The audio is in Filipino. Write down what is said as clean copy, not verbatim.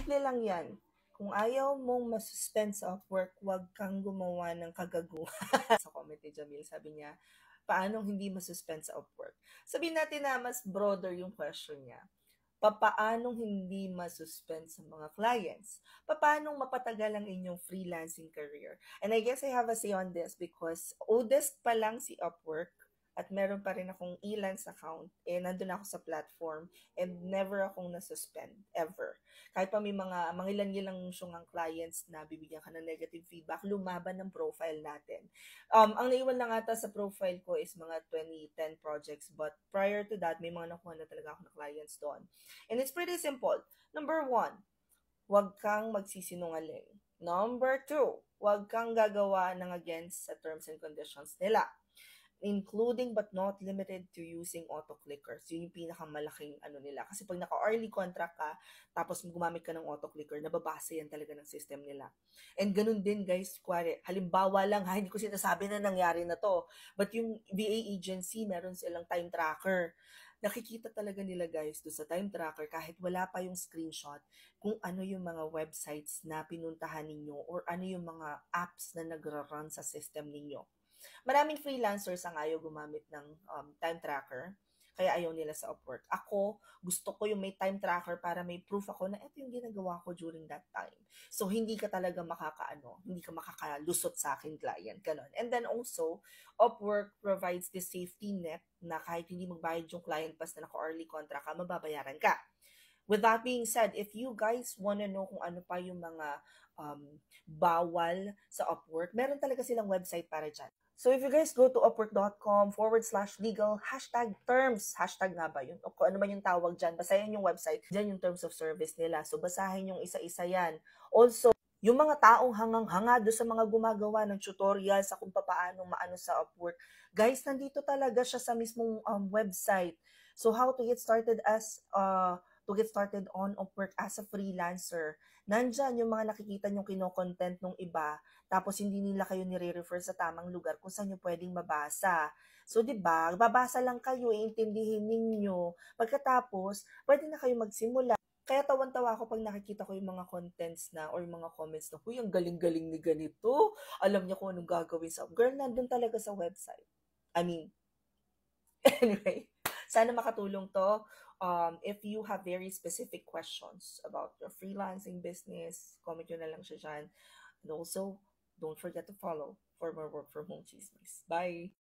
Simple lang yan. Kung ayaw mong masuspend sa Upwork, huwag kang gumawa ng kagaguhan. Sa comment ni Jamil, sabi niya, paanong hindi masuspend sa Upwork? Sabihin natin na mas broader yung question niya. Papaanong hindi masuspend sa mga clients? Paanong mapatagal ang inyong freelancing career? And I guess I have a say on this because oldest pa lang si Upwork at meron pa rin akong Elance account, nandun ako sa platform and never akong nasuspend, ever. Kahit pa may mga mangilan-ilang siyang clients na bibigyan ka ng negative feedback, lumaban ng profile natin. Ang naiwan lang ata sa profile ko is mga 2010 projects, but prior to that, may mga nakuha na talaga ako na clients doon. And it's pretty simple. Number 1, huwag kang magsisinungaling. Number 2, huwag kang gagawa ng against sa terms and conditions nila, including but not limited to using auto-clickers. Yun yung pinakamalaking nila. Kasi pag naka-early contract ka, tapos gumamit ka ng auto-clicker, nababasa yan talaga ng system nila. And ganun din guys, halimbawa lang hindi ko sinasabi na nangyari na to, but yung VA agency, meron silang time tracker. Nakikita talaga nila guys doon sa time tracker kahit wala pa yung screenshot kung ano yung mga websites na pinuntahan ninyo or ano yung mga apps na nagra-run sa system ninyo. Maraming freelancers ang ayaw gumamit ng time tracker, kaya ayaw nila sa Upwork. Ako, gusto ko yung may time tracker para may proof ako na ito yung ginagawa ko during that time. So, hindi ka talaga hindi ka makakalusot sa akin client, ganun. And then also, Upwork provides the safety net na kahit hindi magbayad yung client basta naka-early contract ka, mababayaran ka. With that being said, if you guys wanna know kung ano pa yung mga bawal sa Upwork, meron talaga silang website para dyan. So if you guys go to upwork.com/legal, #terms, hashtag nga ba yun? O kung ano man yung tawag dyan, basahin yung website, dyan yung terms of service nila. So basahin yung isa-isa yan. Also, yung mga taong hangang-hanga doon sa mga gumagawa ng tutorial sa kung paano maano sa Upwork, guys, nandito talaga siya sa mismong website. So how to get started on Upwork as a freelancer. Nandyan yung mga nakikita nyong kino-content ng iba, tapos hindi nila kayo nire-refer sa tamang lugar kung saan nyo pwedeng mabasa. So, di ba, babasa lang kayo, iintindihin ninyo. Pagkatapos, pwede na kayo magsimula. Kaya tawan-tawa ako pag nakikita ko yung mga contents na or yung mga comments na, huy, ang galing-galing ni ganito. Alam niya kung anong gagawin sa girl, nandun talaga sa website. I mean, anyway, sana makatulong to. If you have very specific questions about your freelancing business, comment nyo na lang siya dyan. And also, don't forget to follow for more work from home chismis. Bye!